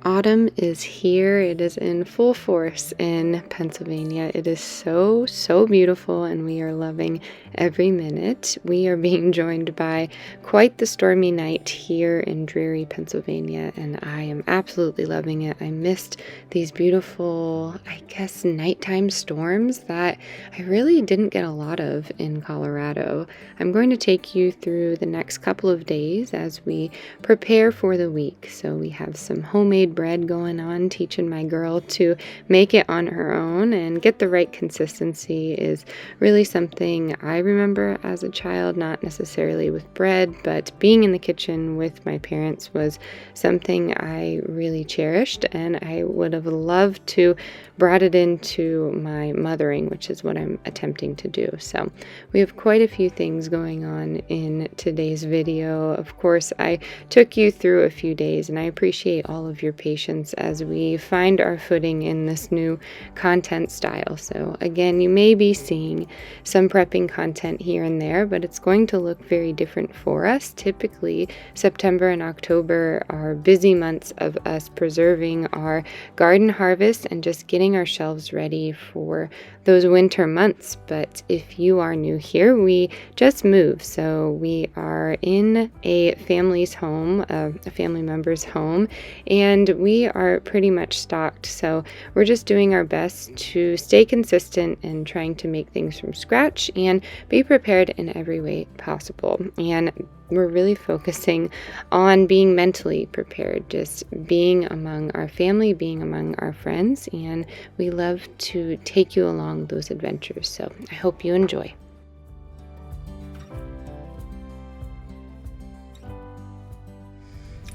Autumn is here. It is in full force in Pennsylvania. It is so, so beautiful, and we are loving every minute. We are being joined by quite the stormy night here in dreary Pennsylvania, and I am absolutely loving it. I missed these beautiful, I guess, nighttime storms that I really didn't get a lot of in Colorado. I'm going to take you through the next couple of days as we prepare for the week. So we have some homemade bread going on, teaching my girl to make it on her own and get the right consistency is really something I remember as a child, not necessarily with bread, but being in the kitchen with my parents was something I really cherished, and I would have loved to brought it into my mothering, which is what I'm attempting to do. So we have quite a few things going on in today's video. Of course, I took you through a few days, and I appreciate all of your patience as we find our footing in this new content style. So again, you may be seeing some prepping content here and there, but it's going to look very different for us. Typically, September and October are busy months of us preserving our garden harvest and just getting our shelves ready for those winter months. But if you are new here, we just moved, so we are in a family's home, a family member's home, and we are pretty much stocked. So we're just doing our best to stay consistent and trying to make things from scratch and be prepared in every way possible. And we're really focusing on being mentally prepared, just being among our family, being among our friends, and we love to take you along those adventures. So I hope you enjoy.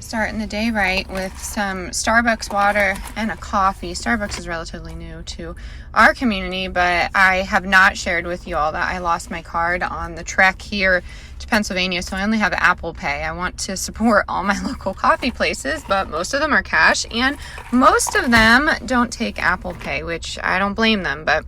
Starting the day right with some Starbucks water and a coffee. Starbucks is relatively new to our community, but I have not shared with you all that I lost my card on the trek here to Pennsylvania, so I only have Apple Pay. I want to support all my local coffee places, but most of them are cash, and most of them don't take Apple Pay, which I don't blame them, but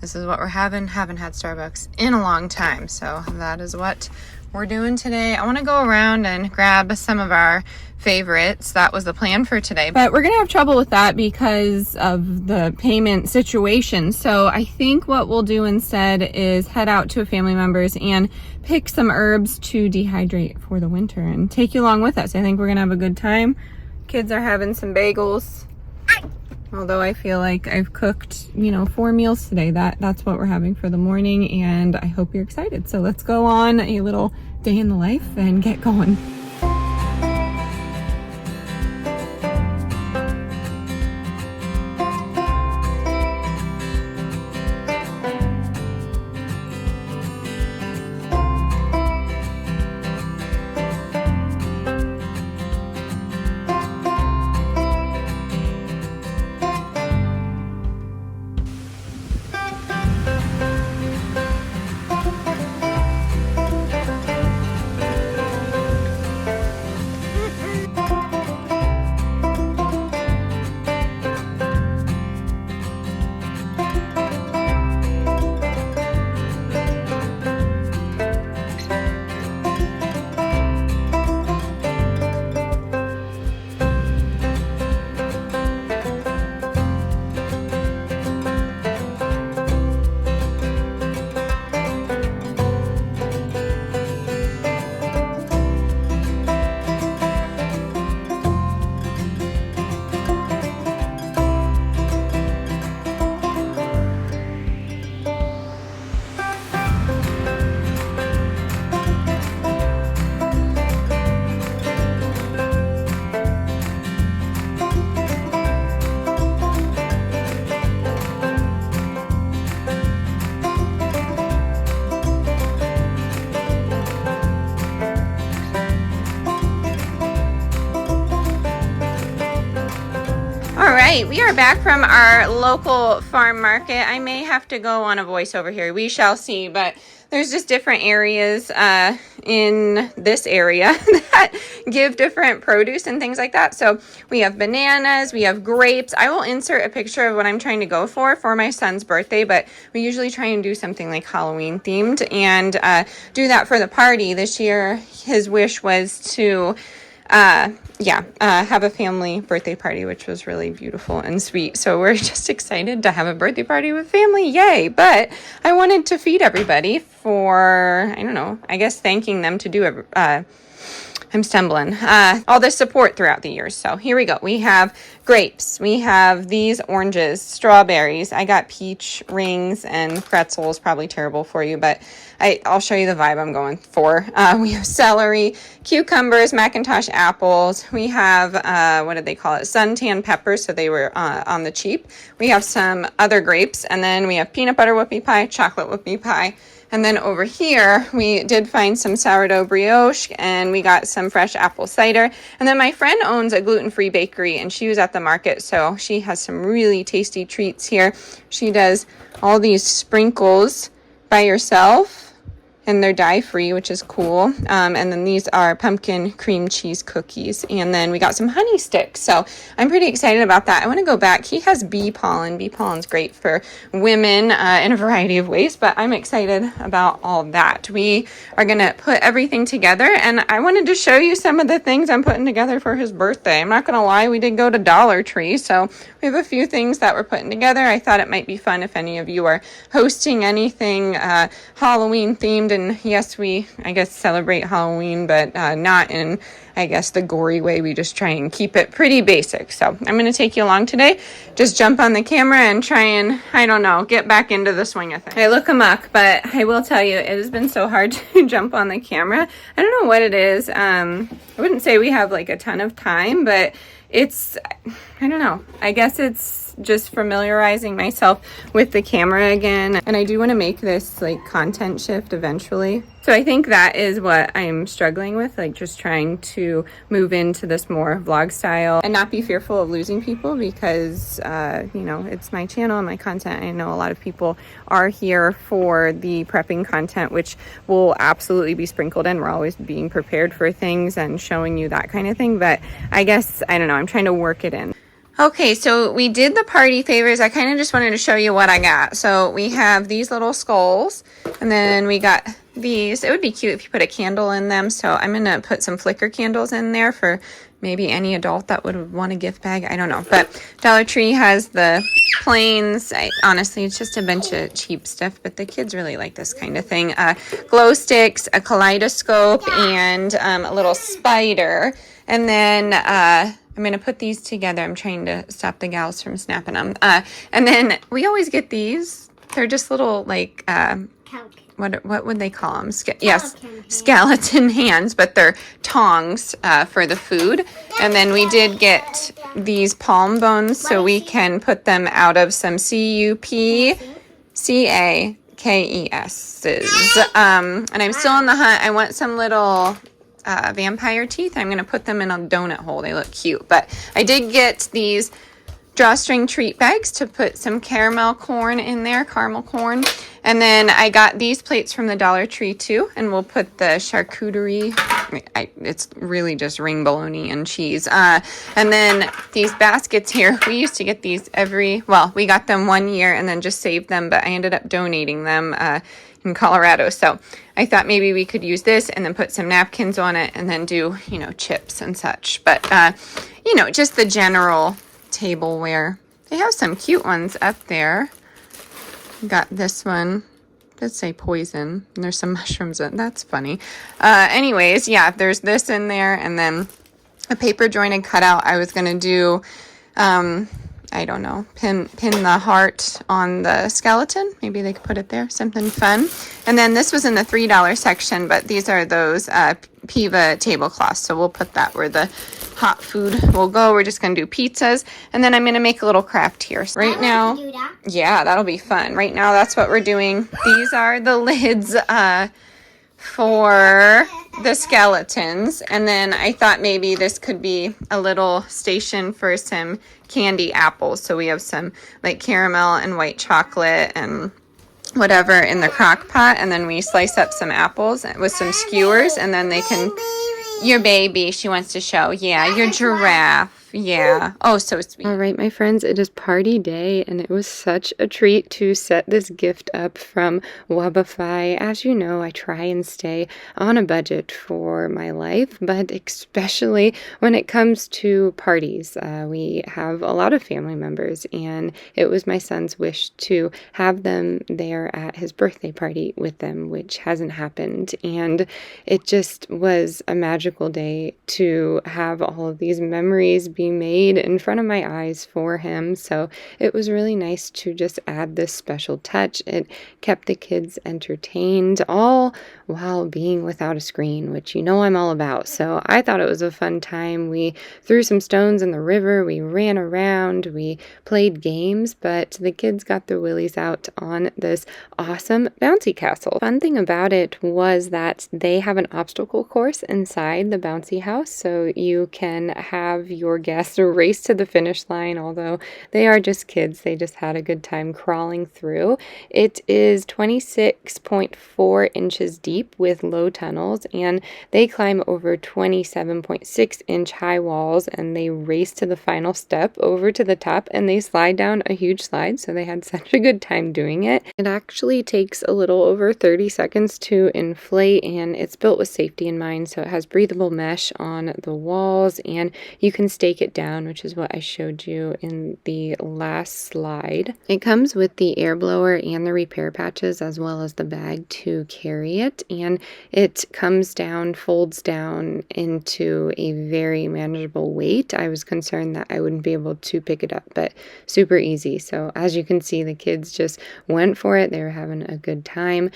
this is what we're having. Haven't had Starbucks in a long time, so that is what we're doing today. I want to go around and grab some of our favorites. That was the plan for today, but we're gonna have trouble with that because of the payment situation. So I think what we'll do instead is head out to a family member's and pick some herbs to dehydrate for the winter and take you along with us. I think we're gonna have a good time. Kids are having some bagels. Although I feel like I've cooked, 4 meals today. That's what we're having for the morning, and I hope you're excited. So let's go on a little day in the life and get going. right, we are back from our local farm market. I may have to go on a voiceover here. We shall see, but there's just different areas in this area that give different produce and things like that. So we have bananas, we have grapes. I will insert a picture of what I'm trying to go for my son's birthday, but we usually try and do something like Halloween themed and do that for the party. This year, his wish was to have a family birthday party, which was really beautiful and sweet. So we're just excited to have a birthday party with family. Yay. But I wanted to feed everybody for, I don't know, I guess thanking them to do I'm stumbling. All this support throughout the years. So here we go. We have grapes. We have these oranges, strawberries. I got peach rings and pretzels. Probably terrible for you, but I'll show you the vibe I'm going for. We have celery, cucumbers, Macintosh apples. We have, what did they call it? Suntan peppers. So they were on the cheap. We have some other grapes. And then we have peanut butter whoopie pie, chocolate whoopie pie. And then over here, we did find some sourdough brioche, and we got some fresh apple cider. And then my friend owns a gluten-free bakery, and she was at the market, so she has some really tasty treats here. She does all these sprinkles by herself, and they're dye-free, which is cool. And then these are pumpkin cream cheese cookies. And then we got some honey sticks. So I'm pretty excited about that. I want to go back. He has bee pollen. Bee pollen's great for women in a variety of ways, but I'm excited about all that. We are going to put everything together, and I wanted to show you some of the things I'm putting together for his birthday. I'm not going to lie, we did go to Dollar Tree, so we have a few things that we're putting together. I thought it might be fun if any of you are hosting anything Halloween themed. And yes, we, I guess, celebrate Halloween, but not in, I guess, the gory way. We just try and keep it pretty basic. So I'm going to take you along today. Just jump on the camera and try and, I don't know, get back into the swing of things. I look amok, but I will tell you, it has been so hard to jump on the camera. I don't know what it is. I wouldn't say we have like a ton of time, but it's, I don't know. I guess it's just familiarizing myself with the camera again. And I do want to make this like content shift eventually. So I think that is what I'm struggling with, like just trying to move into this more vlog style and not be fearful of losing people because, you know, it's my channel and my content. I know a lot of people are here for the prepping content, which will absolutely be sprinkled in. We're always being prepared for things and showing you that kind of thing. But I guess, I don't know, I'm trying to work it in. Okay, so we did the party favors. I kind of just wanted to show you what I got. So we have these little skulls, and then we got these. It would be cute if you put a candle in them. So I'm going to put some flicker candles in there for maybe any adult that would want a gift bag. I don't know. But Dollar Tree has the planes. Honestly, it's just a bunch of cheap stuff, but the kids really like this kind of thing. Glow sticks, a kaleidoscope, and a little spider. And then I'm going to put these together. I'm trying to stop the gals from snapping them. And then we always get these. They're just little, like, what would they call them? Skeleton hands, but they're tongs for the food. And then we did get these palm bones so we can put them out of some CUPCAKESs. And I'm still on the hunt. I want some little vampire teeth. I'm going to put them in a donut hole. They look cute. But I did get these drawstring treat bags to put some caramel corn in there, caramel corn. And then I got these plates from the Dollar Tree too, and we'll put the charcuterie. It's really just ring bologna and cheese. And then these baskets here, we used to get these we got them 1 year and then just saved them, but I ended up donating them in Colorado. So I thought maybe we could use this and then put some napkins on it and then do, you know, chips and such. But, you know, just the general tableware. They have some cute ones up there. Got this one. It does say poison. And there's some mushrooms in it. That's funny. Anyways, yeah, there's this in there. And then a paper jointed cutout. I was going to do, I don't know, pin the heart on the skeleton. Maybe they could put it there. Something fun. And then this was in the $3 section, but these are those Piva tablecloths. So we'll put that where the hot food will go. We're just going to do pizzas. And then I'm going to make a little craft here. So right now, yeah, that'll be fun. Right now, that's what we're doing. These are the lids for the skeletons. And then I thought maybe this could be a little station for some candy apples. So we have some like caramel and white chocolate and whatever in the crock pot. And then we slice up some apples with some skewers, and then they can... Your baby, she wants to show. Yeah, your giraffe. Yeah. Oh, so sweet. All right, my friends, it is party day, and it was such a treat to set this gift up from Wubify. As you know, I try and stay on a budget for my life, but especially when it comes to parties. We have a lot of family members, and it was my son's wish to have them there at his birthday party with them, which hasn't happened. And it just was a magical day to have all of these memories be made in front of my eyes for him. So it was really nice to just add this special touch. It kept the kids entertained, all while being without a screen, which you know I'm all about. So I thought it was a fun time. We threw some stones in the river, we ran around, we played games, but the kids got their willies out on this awesome bouncy castle. Fun thing about it was that they have an obstacle course inside the bouncy house, so you can have your guests race to the finish line, although they are just kids. They just had a good time crawling through. It is 26.4 inches deep with low tunnels, and they climb over 27.6-inch high walls, and they race to the final step over to the top, and they slide down a huge slide, so they had such a good time doing it. It actually takes a little over 30 seconds to inflate, and it's built with safety in mind, so it has breathable mesh on the walls, and you can stake it down, which is what I showed you in the last slide. It comes with the air blower and the repair patches, as well as the bag to carry it, and it comes down, folds down into a very manageable weight. I was concerned that I wouldn't be able to pick it up, but super easy. So as you can see, the kids just went for it. They were having a good time.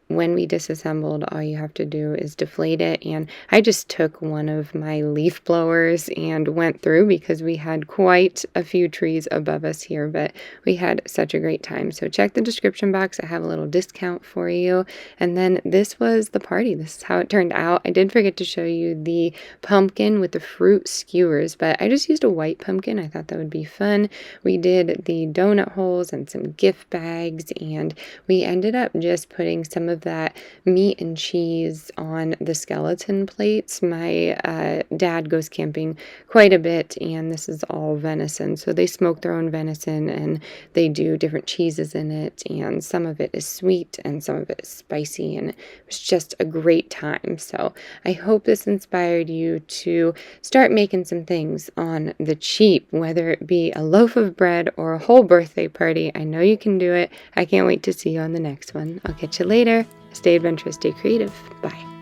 When we disassembled, all you have to do is deflate it, and I just took one of my leaf blowers and went through because we had quite a few trees above us here, but we had such a great time. So check the description box. I have a little discount for you. And then this was the party. This is how it turned out. I did forget to show you the pumpkin with the fruit skewers, but I just used a white pumpkin. I thought that would be fun. We did the donut holes and some gift bags, and we ended up just putting some of that meat and cheese on the skeleton plates. My dad goes camping quite a bit, and this is all venison. So they smoke their own venison, and they do different cheeses in it, and some of it is sweet and some of it is spicy, and it was just a great time. So I hope this inspired you to start making some things on the cheap, whether it be a loaf of bread or a whole birthday party. I know you can do it. I can't wait to see you on the next one. I'll catch you later. Stay adventurous, stay creative. Bye.